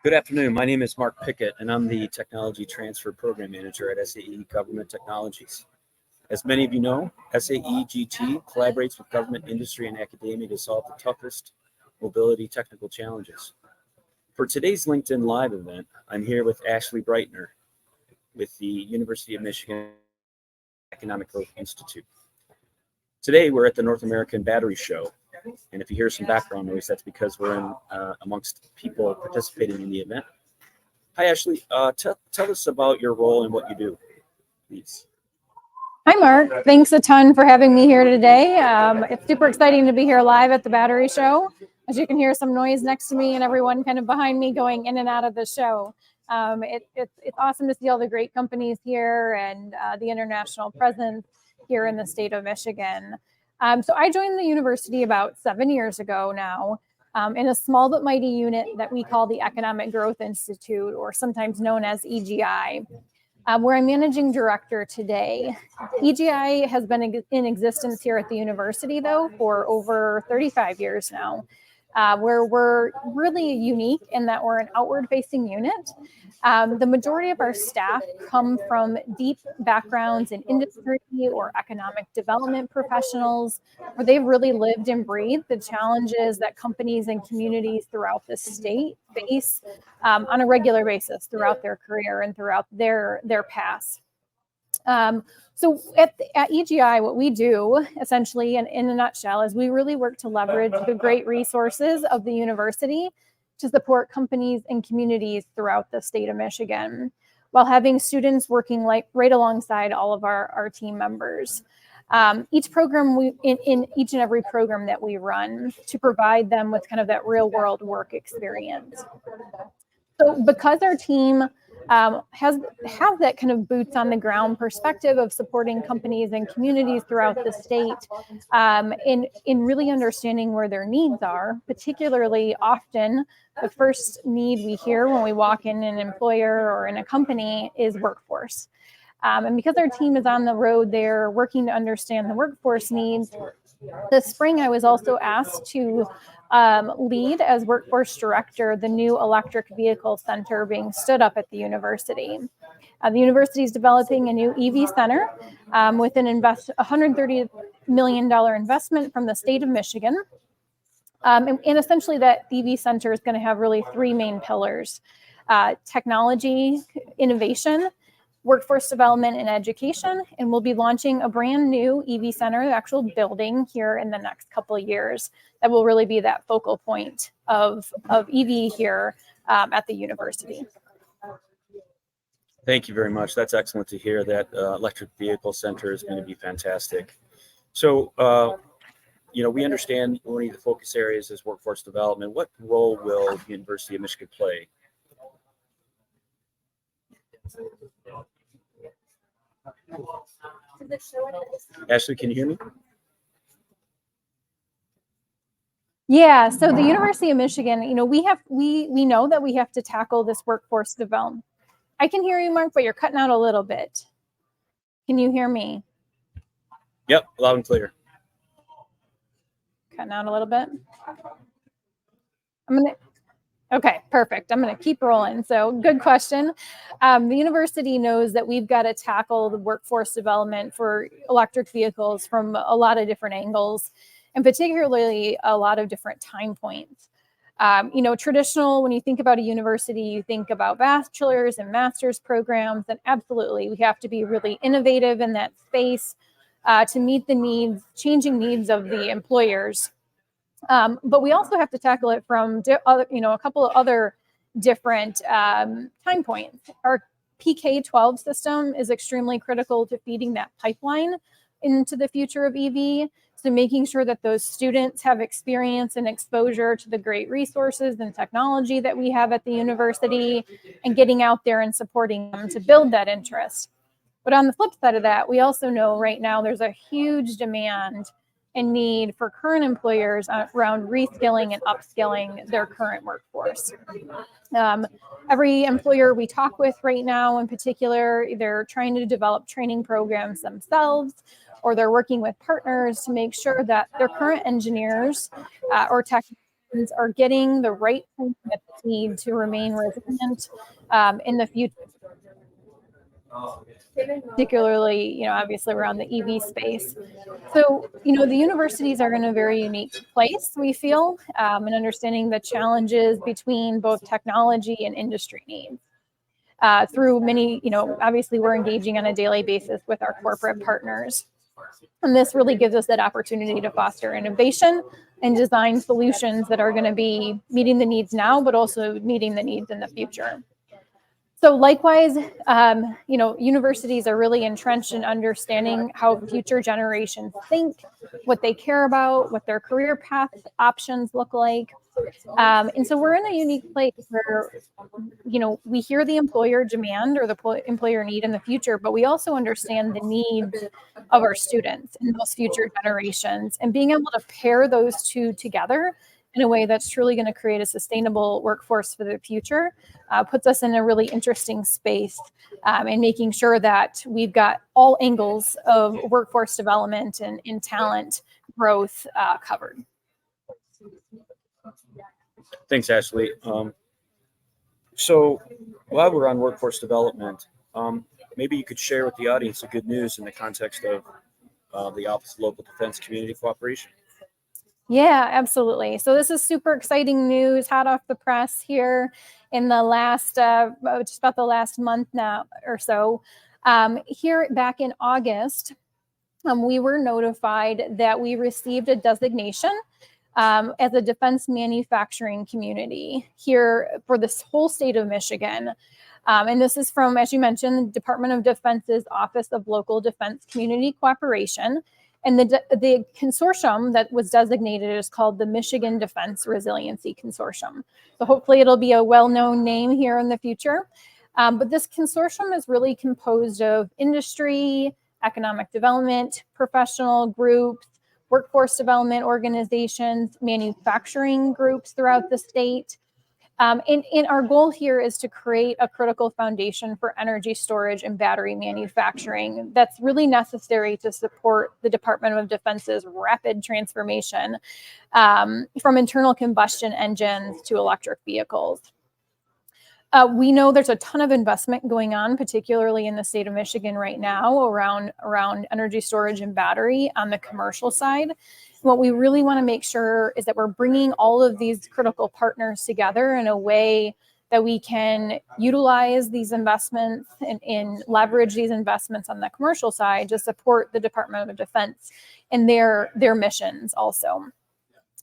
Good afternoon. My name is Mark Pickett, and I'm the Technology Transfer Program Manager at SAE Government Technologies. As many of you know, SAE GT collaborates with government, industry, and academia to solve the toughest mobility technical challenges. For today's LinkedIn Live event, I'm here with Ashlee Breitner with the University of Michigan Economic Growth Institute. Today, we're at the North American Battery Show. And if you hear some background noise, that's because we're in amongst people participating in the event. Hi, Ashlee. Tell us about your role and what you do, please. Hi, Mark. Thanks a ton for having me here today. It's super exciting to be here live at the Battery Show. As you can hear some noise next to me and everyone kind of behind me going in and out of the show. It's awesome to see all the great companies here and the international presence here in the state of Michigan. So I joined the university about 7 years ago now in a small but mighty unit that we call the Economic Growth Institute, or sometimes known as EGI, where I'm managing director today. EGI has been in existence here at the university, though, for over 35 years now, where we're really unique in that we're an outward-facing unit. The majority of our staff come from deep backgrounds in industry or economic development professionals, where they've really lived and breathed the challenges that companies and communities throughout the state face on a regular basis throughout their career and throughout their paths. So at EGI, what we do essentially, in a nutshell, is we really work to leverage the great resources of the university to support companies and communities throughout the state of Michigan, while having students working right alongside all of our team members. Each program, in each and every program that we run, to provide them with kind of that real world work experience. So because our team has that kind of boots on the ground perspective of supporting companies and communities throughout the state, in really understanding where their needs are, particularly often the first need we hear when we walk in an employer or in a company is workforce. And because our team is on the road there working to understand the workforce needs, this spring I was also asked to lead as workforce director the new electric vehicle center being stood up at the university. The university is developing a new EV center with an $130 million investment from the state of Michigan. And essentially that EV center is going to have really three main pillars: technology, innovation, workforce development, and education. And we'll be launching a brand new EV center, the actual building, here in the next couple of years that will really be that focal point of EV here at the university. Thank you very much. That's excellent to hear. That electric vehicle center is going to be fantastic. So, we understand one of the focus areas is workforce development. What role will the University of Michigan play? Ashlee, can you hear me? Yeah, so the University of Michigan, we know that we have to tackle this workforce development. I can hear you, Mark, but you're cutting out a little bit. Can you hear me? Yep, loud and clear. Cutting out a little bit. Okay, perfect. I'm going to keep rolling. So good question. The university knows that we've got to tackle the workforce development for electric vehicles from a lot of different angles, and particularly a lot of different time points. Traditional, when you think about a university, you think about bachelor's and master's programs, and absolutely, we have to be really innovative in that space to meet the changing needs of the employers. But we also have to tackle it from a couple of other different time points. Our PK-12 system is extremely critical to feeding that pipeline into the future of EV. So making sure that those students have experience and exposure to the great resources and technology that we have at the university, and getting out there and supporting them to build that interest. But on the flip side of that, we also know right now there's a huge demand and need for current employers around reskilling and upskilling their current workforce. Every employer we talk with right now, in particular, they're trying to develop training programs themselves, or they're working with partners to make sure that their current engineers or tech are getting the right training that they need to remain resilient in the future, particularly, obviously around the EV space. So, the universities are in a very unique place, we feel, in understanding the challenges between both technology and industry needs. Through many, obviously we're engaging on a daily basis with our corporate partners. And this really gives us that opportunity to foster innovation and design solutions that are going to be meeting the needs now, but also meeting the needs in the future. So likewise, universities are really entrenched in understanding how future generations think, what they care about, what their career path options look like. And so we're in a unique place where, we hear the employer demand or the employer need in the future, but we also understand the needs of our students and those future generations, and being able to pair those two together in a way that's truly going to create a sustainable workforce for the future puts us in a really interesting space and making sure that we've got all angles of workforce development and talent growth covered. Thanks, Ashlee. So while we're on workforce development, maybe you could share with the audience the good news in the context of the Office of Local Defense Community Cooperation. Yeah, absolutely. So this is super exciting news, hot off the press here in the last, just about the last month now or so. Here back in August, we were notified that we received a designation as a defense manufacturing community here for this whole state of Michigan. And this is from, as you mentioned, the Department of Defense's Office of Local Defense Community Cooperation. And the consortium that was designated is called the Michigan Defense Resiliency Consortium. So hopefully it'll be a well-known name here in the future. But this consortium is really composed of industry, economic development, professional groups, workforce development organizations, manufacturing groups throughout the state. And our goal here is to create a critical foundation for energy storage and battery manufacturing that's really necessary to support the Department of Defense's rapid transformation from internal combustion engines to electric vehicles. We know there's a ton of investment going on, particularly in the state of Michigan right now around energy storage and battery on the commercial side. What we really want to make sure is that we're bringing all of these critical partners together in a way that we can utilize these investments and leverage these investments on the commercial side to support the Department of Defense and their missions also.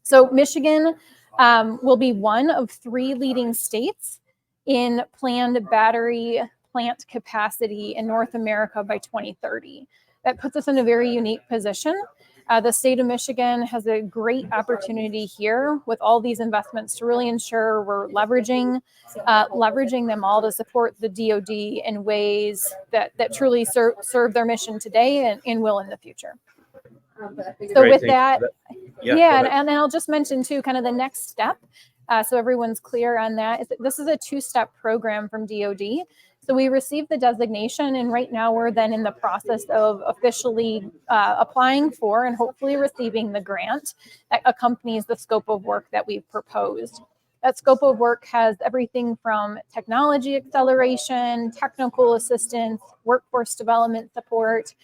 So Michigan will be one of 3 leading states in planned battery plant capacity in North America by 2030. That puts us in a very unique position. The state of Michigan has a great opportunity here with all these investments to really ensure we're leveraging them all to support the DoD in ways that truly serve their mission today and will in the future. So Great, with that, and I'll just mention too, kind of the next step, so everyone's clear on that, is that this is a 2-step program from DoD. So we received the designation, and right now we're then in the process of officially applying for and hopefully receiving the grant that accompanies the scope of work that we've proposed. That scope of work has everything from technology acceleration, technical assistance, workforce development support.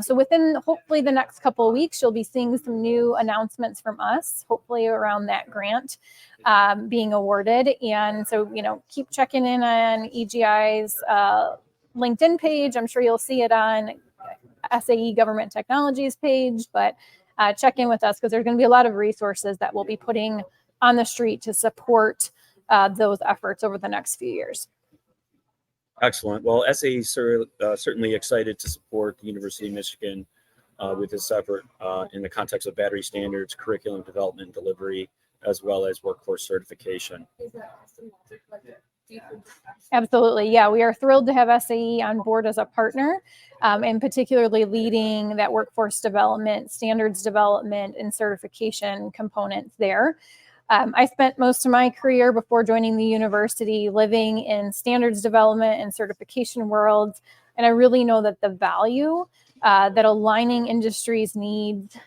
So within hopefully the next couple of weeks, you'll be seeing some new announcements from us, hopefully around that grant being awarded. And so, keep checking in on EGI's LinkedIn page. I'm sure you'll see it on SAE Government Technologies page, but check in with us because there's going to be a lot of resources that we'll be putting on the street to support those efforts over the next few years. Excellent. Well, SAE is certainly excited to support the University of Michigan with this effort in the context of battery standards, curriculum development and delivery, as well as workforce certification. Absolutely. Yeah, we are thrilled to have SAE on board as a partner, and particularly leading that workforce development, standards development, and certification components there. I spent most of my career before joining the university living in standards development and certification worlds, and I really know that the value that aligning industry's needs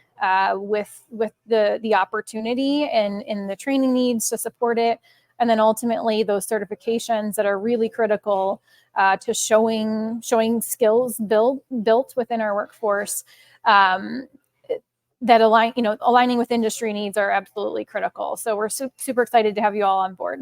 with the opportunity and the training needs to support it. And then ultimately those certifications that are really critical to showing skills built within our workforce that aligning with industry needs are absolutely critical. So we're super excited to have you all on board.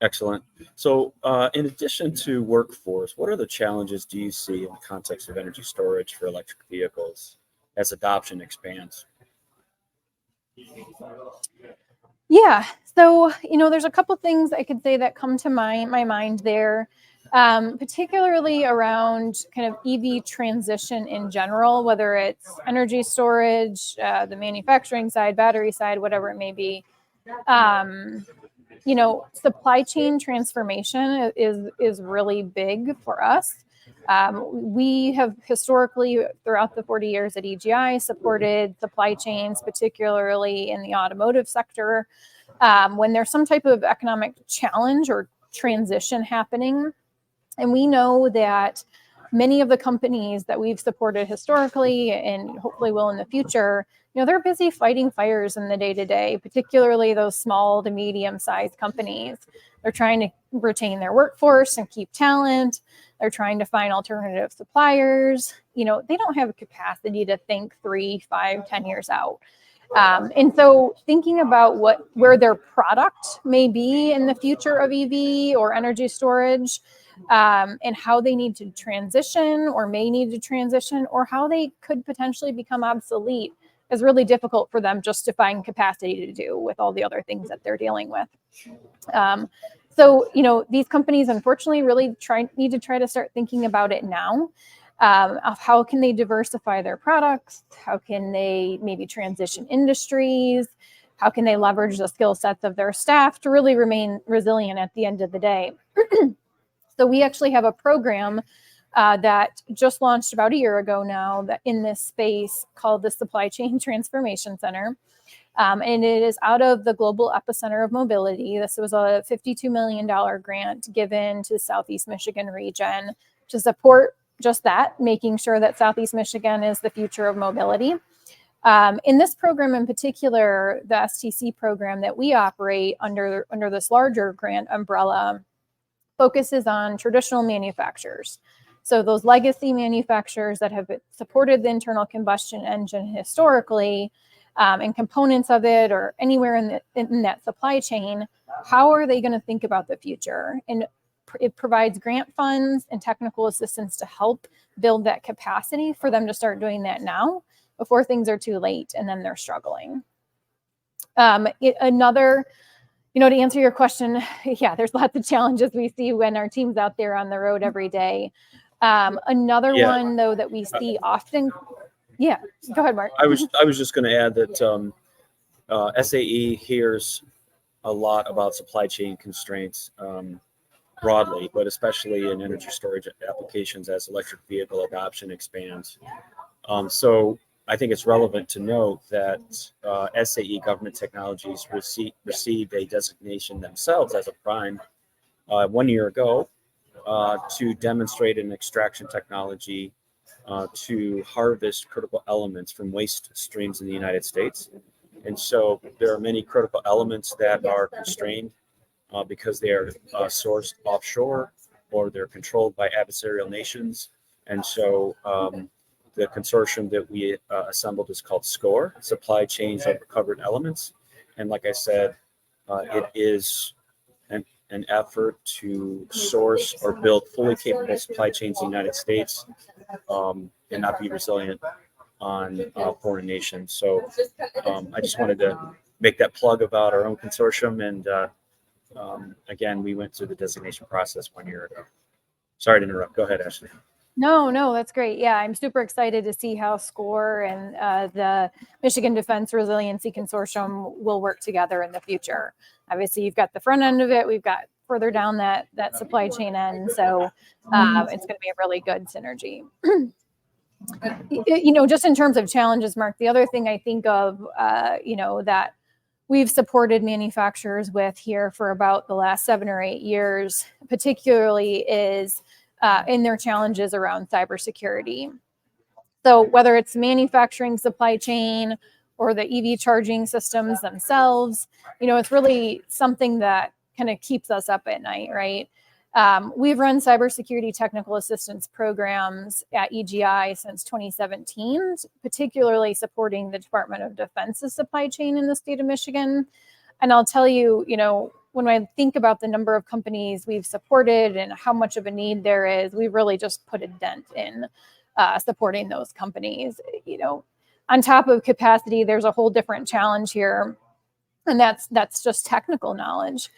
Excellent. So in addition to workforce, what other challenges do you see in the context of energy storage for electric vehicles as adoption expands? Yeah, so there's a couple things I could say that come to my mind there, particularly around kind of EV transition in general, whether it's energy storage, the manufacturing side, battery side, whatever it may be. Supply chain transformation is really big for us. We have historically, throughout the 40 years at EGI, supported supply chains, particularly in the automotive sector. When there's some type of economic challenge or transition happening, and we know that many of the companies that we've supported historically and hopefully will in the future, they're busy fighting fires in the day-to-day, particularly those small to medium-sized companies. They're trying to retain their workforce and keep talent. They're trying to find alternative suppliers. They don't have a capacity to think 3, 5, 10 years out. And so thinking about where their product may be in the future of EV or energy storage, and how they need to transition or may need to transition, or how they could potentially become obsolete, is really difficult for them just to find capacity to do with all the other things that they're dealing with. So these companies unfortunately really need to try to start thinking about it now. Of how can they diversify their products? How can they maybe transition industries? How can they leverage the skill sets of their staff to really remain resilient at the end of the day? So we actually have a program that just launched about a year ago now that in this space called the Supply Chain Transformation Center. And it is out of the Global Epicenter of Mobility. This was a $52 million grant given to the Southeast Michigan region to support just that, making sure that Southeast Michigan is the future of mobility. In this program in particular, the STC program that we operate under this larger grant umbrella focuses on traditional manufacturers. So those legacy manufacturers that have supported the internal combustion engine historically, and components of it or anywhere in that supply chain, how are they going to think about the future? And it provides grant funds and technical assistance to help build that capacity for them to start doing that now before things are too late and then they're struggling. To answer your question, yeah, there's lots of challenges we see when our team's out there on the road every day. Another one, though, that we see often. Yeah, go ahead, Mark. I was just going to add that SAE hears a lot about supply chain constraints broadly, but especially in energy storage applications as electric vehicle adoption expands. So I think it's relevant to note that SAE Government Technologies received a designation themselves as a prime 1 year ago to demonstrate an extraction technology to harvest critical elements from waste streams in the United States. And so there are many critical elements that are constrained because they are sourced offshore or they're controlled by adversarial nations. And so the consortium that we assembled is called S.C.O.R.E, Supply Chains of Recovered Elements. And like I said, it is an effort to source or build fully capable supply chains in the United States and not be resilient on foreign nations. So I just wanted to make that plug about our own consortium. And again, we went through the designation process 1 year ago. Sorry to interrupt. Go ahead, Ashlee. No, that's great. Yeah, I'm super excited to see how S.C.O.R.E and the Michigan Defense Resiliency Consortium will work together in the future. Obviously, you've got the front end of it. We've got further down that supply chain end. So it's going to be a really good synergy. Just in terms of challenges, Mark, the other thing I think of, that we've supported manufacturers with here for about the last 7 or 8 years, particularly is in their challenges around cybersecurity. So whether it's manufacturing supply chain or the EV charging systems themselves, it's really something that kind of keeps us up at night, right? We've run cybersecurity technical assistance programs at EGI since 2017, particularly supporting the Department of Defense's supply chain in the state of Michigan. And I'll tell you, when I think about the number of companies we've supported and how much of a need there is, we've really just put a dent in supporting those companies. On top of capacity, there's a whole different challenge here, and that's just technical knowledge.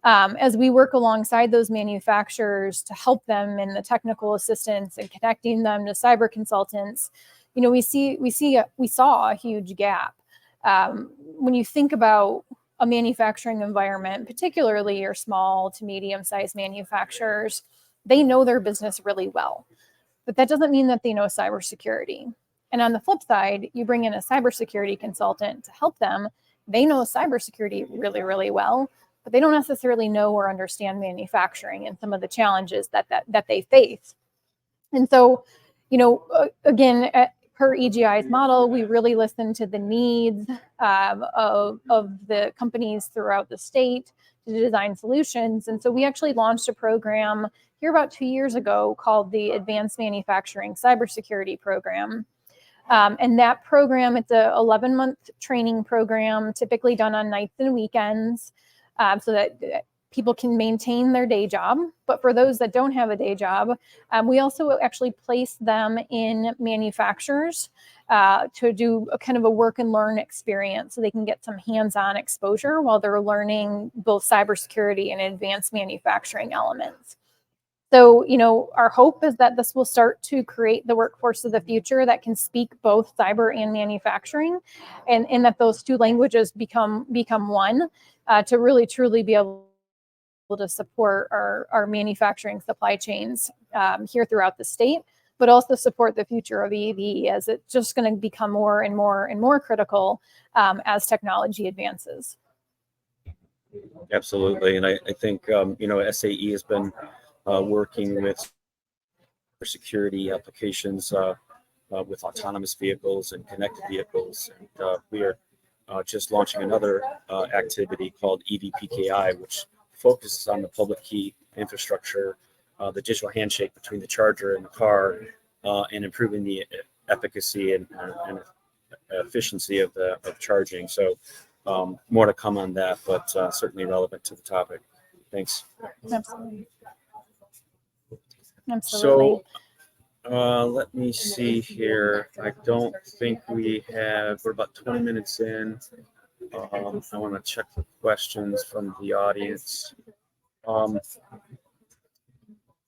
As we work alongside those manufacturers to help them in the technical assistance and connecting them to cyber consultants, we saw a huge gap. When you think about a manufacturing environment, particularly your small to medium-sized manufacturers, they know their business really well, but that doesn't mean that they know cybersecurity. And on the flip side, you bring in a cybersecurity consultant to help them. They know cybersecurity really, really well, but they don't necessarily know or understand manufacturing and some of the challenges that they face. And so, again, per EGI's model, we really listen to the needs of the companies throughout the state to design solutions. And so we actually launched a program here about 2 years ago called the Advanced Manufacturing Cybersecurity Program. And that program, it's a 11-month training program, typically done on nights and weekends, so that people can maintain their day job. But for those that don't have a day job, we also actually place them in manufacturers to do a kind of a work and learn experience, so they can get some hands-on exposure while they're learning both cybersecurity and advanced manufacturing elements. So, our hope is that this will start to create the workforce of the future that can speak both cyber and manufacturing, and that those two languages become one to really truly be able to support our manufacturing supply chains here throughout the state, but also support the future of EV, as it's just going to become more and more and more critical as technology advances. Absolutely. And I think, SAE has been working with security applications with autonomous vehicles and connected vehicles. And we are just launching another activity called EVPKI, which focuses on the public key infrastructure, the digital handshake between the charger and the car, and improving the efficacy and efficiency of charging. So more to come on that, but certainly relevant to the topic. Thanks. Absolutely. So let me see here. I don't think we're about 20 minutes in. I want to check for questions from the audience.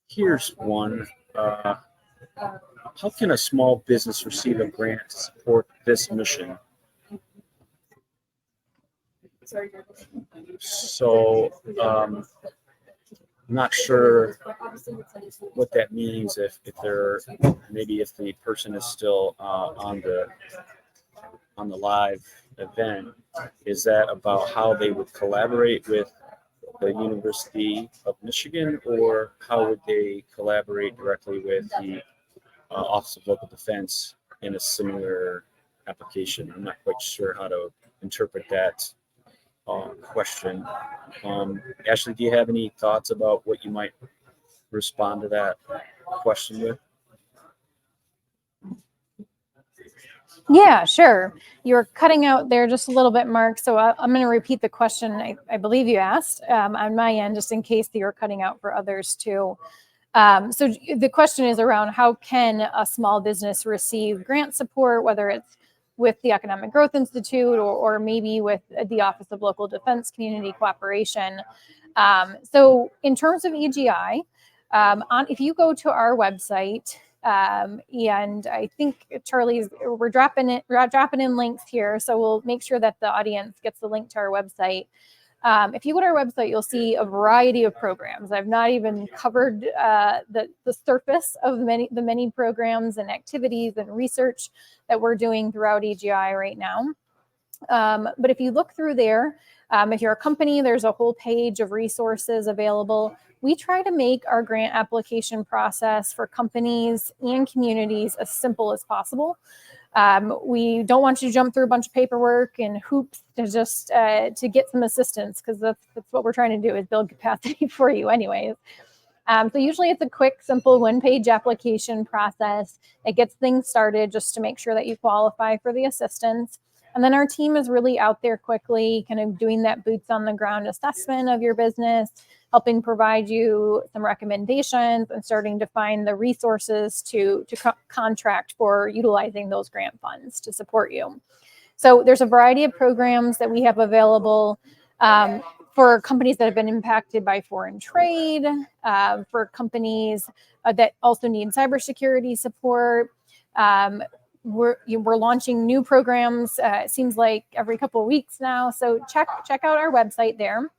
Here's one. How can a small business receive a grant to support this mission? So I'm not sure what that means. If the person is still on the live event, is that about how they would collaborate with the University of Michigan, or how would they collaborate directly with the Office of Local Defense in a similar application? I'm not quite sure how to interpret that question. Ashlee, do you have any thoughts about what you might respond to that question with? Yeah, sure. You're cutting out there just a little bit, Mark. So I'm going to repeat the question I believe you asked on my end, just in case you're cutting out for others too. So the question is around how can a small business receive grant support, whether it's with the Economic Growth Institute or maybe with the Office of Local Defense Community Cooperation. So in terms of EGI, if you go to our website, and I think we're dropping in links here, so we'll make sure that the audience gets the link to our website. If you go to our website, you'll see a variety of programs. I've not even covered the surface of the many programs and activities and research that we're doing throughout EGI right now. But if you look through there, If you're a company, there's a whole page of resources available. We try to make our grant application process for companies and communities as simple as possible. We don't want you to jump through a bunch of paperwork and hoops to just to get some assistance, because that's what we're trying to do, is build capacity for you anyways. So usually it's a quick, simple one-page application process. It gets things started just to make sure that you qualify for the assistance. And then our team is really out there quickly, kind of doing that boots on the ground assessment of your business, helping provide you some recommendations and starting to find the resources to contract for utilizing those grant funds to support you. So there's a variety of programs that we have available for companies that have been impacted by foreign trade, for companies that also need cybersecurity support. We're launching new programs. It seems like every couple of weeks now. So check out our website there.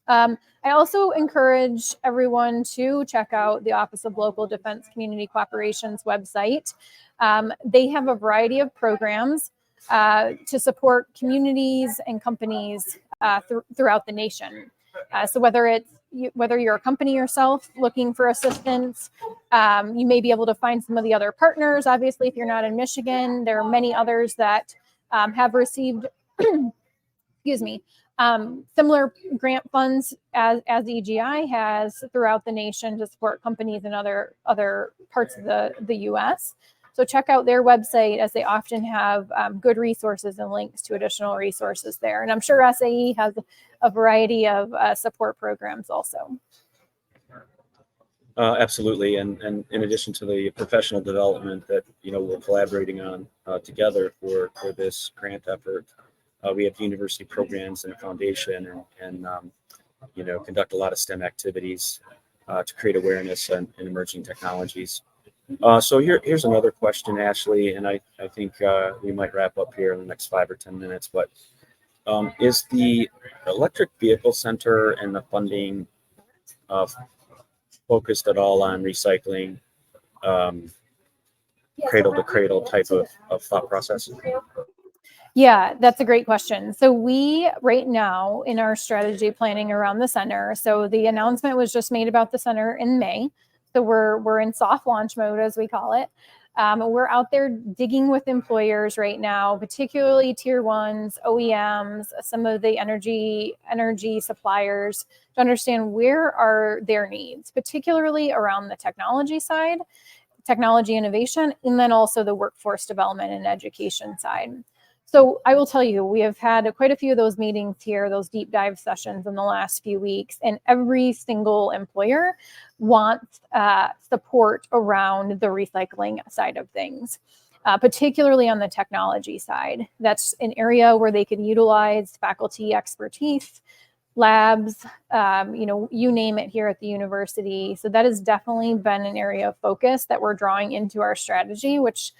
I also encourage everyone to check out the Office of Local Defense Community Cooperation's website. They have a variety of programs to support communities and companies throughout the nation. So whether you're a company yourself looking for assistance, you may be able to find some of the other partners. Obviously, if you're not in Michigan, there are many others that have received, excuse me, similar grant funds as EGI has throughout the nation to support companies in other parts of the U.S. So check out their website, as they often have good resources and links to additional resources there. And I'm sure SAE has a variety of support programs also. Absolutely, and in addition to the professional development that we're collaborating on together for this grant effort, we have university programs and a foundation, and conduct a lot of STEM activities to create awareness in emerging technologies. So here's another question, Ashlee, and I think we might wrap up here in the next 5 or 10 minutes. But is the Electric Vehicle Center and the funding focused at all on recycling, cradle to cradle type of thought process? Yeah, that's a great question. So we, right now, in our strategy planning around the center, so the announcement was just made about the center in May. So we're in soft launch mode, as we call it. We're out there digging with employers right now, particularly tier ones, OEMs, some of the energy suppliers, to understand where are their needs, particularly around the technology side, technology innovation, and then also the workforce development and education side. So I will tell you, we have had quite a few of those meetings here, those deep dive sessions in the last few weeks, and every single employer wants support around the recycling side of things, particularly on the technology side. That's an area where they can utilize faculty expertise, labs, you name it here at the university. So that has definitely been an area of focus that we're drawing into our strategy, which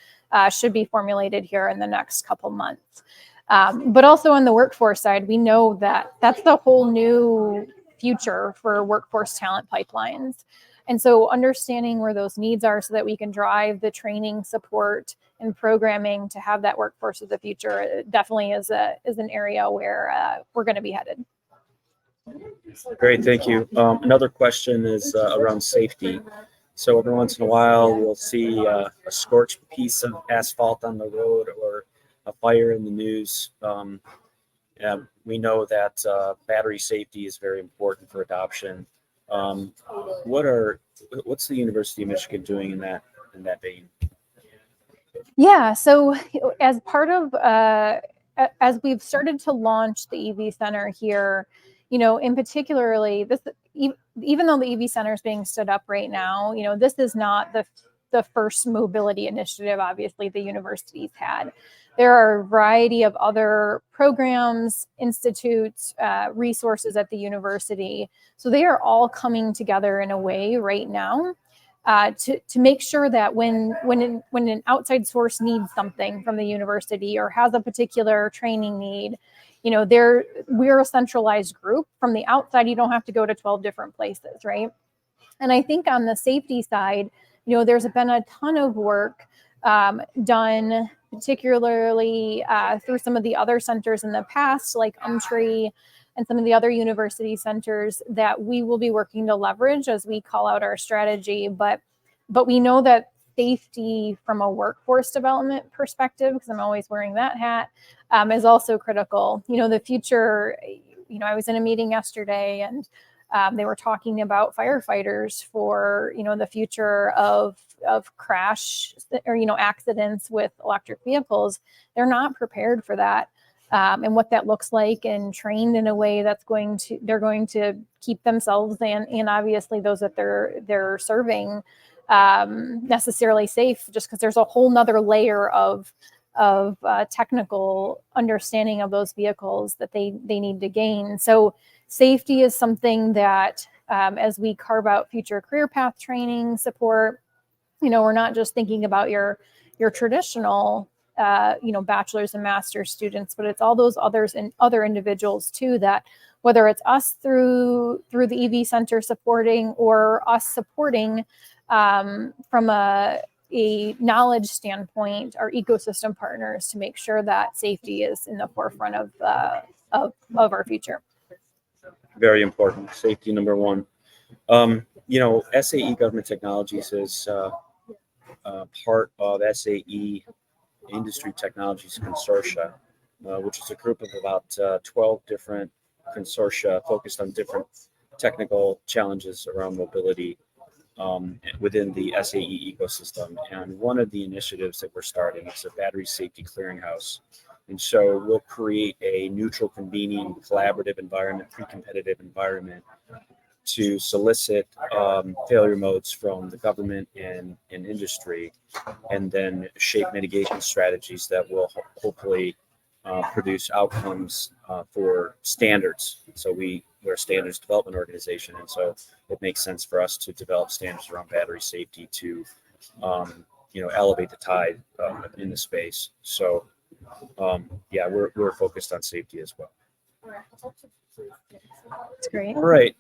should be formulated here in the next couple months. But also on the workforce side, we know that that's the whole new future for workforce talent pipelines. And so understanding where those needs are so that we can drive the training, support, and programming to have that workforce of the future definitely is an area where we're going to be headed. Great, thank you. Another question is around safety. So every once in a while, we'll see a scorched piece of asphalt on the road or a fire in the news. We know that battery safety is very important for adoption. What's the University of Michigan doing in that vein? Yeah, so as part of as we've started to launch the EV Center here, in particularly this, even though the EV Center is being stood up right now, this is not the first mobility initiative, obviously, the university's had. There are a variety of other programs, institutes, resources at the university. So they are all coming together in a way right now to make sure that when an outside source needs something from the university or has a particular training need, we're a centralized group. From the outside, you don't have to go to 12 different places, right? And I think on the safety side, there's been a ton of work done, particularly through some of the other centers in the past, like and some of the other university centers that we will be working to leverage as we call out our strategy. But we know that safety from a workforce development perspective, because I'm always wearing that hat, is also critical. The future, I was in a meeting yesterday, and they were talking about firefighters for, the future of crash or, accidents with electric vehicles. They're not prepared for that. And what that looks like, and trained in a way they're going to keep themselves and obviously those that they're serving necessarily safe, just because there's a whole nother layer of technical understanding of those vehicles that they need to gain. So safety is something that as we carve out future career path training support, we're not just thinking about your traditional bachelor's and master's students, but it's all those others and other individuals too, that whether it's us through the EV Center supporting, or us supporting from a knowledge standpoint, our ecosystem partners, to make sure that safety is in the forefront of our future. Very important. Safety number one. SAE Government Technologies is part of SAE Industry Technologies Consortia, which is a group of about 12 different consortia focused on different technical challenges around mobility within the SAE ecosystem. And one of the initiatives that we're starting is a battery safety clearinghouse. And so we'll create a neutral, convening, collaborative environment, pre-competitive environment to solicit failure modes from the government and industry, and then shape mitigation strategies that will hopefully produce outcomes for standards. So we're a standards development organization, and so it makes sense for us to develop standards around battery safety to elevate the tide in the space. So we're focused on safety as well. That's great. All right.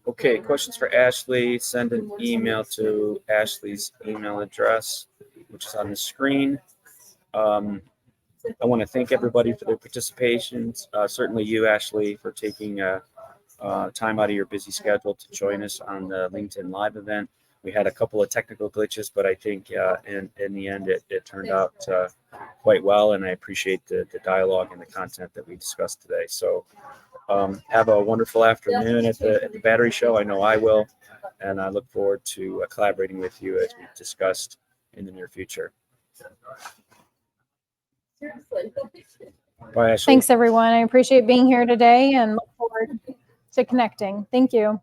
Okay, questions for Ashlee. Send an email to Ashlee's email address, which is on the screen. I want to thank everybody for their participation. Certainly you, Ashlee, for taking time out of your busy schedule to join us on the LinkedIn Live event. We had a couple of technical glitches, but I think in the end it turned out quite well, and I appreciate the dialogue and the content that we discussed today. So have a wonderful afternoon at the Battery Show. I know I will, and I look forward to collaborating with you as we've discussed in the near future. Bye, Ashlee. Thanks, everyone. I appreciate being here today and look forward to connecting. Thank you.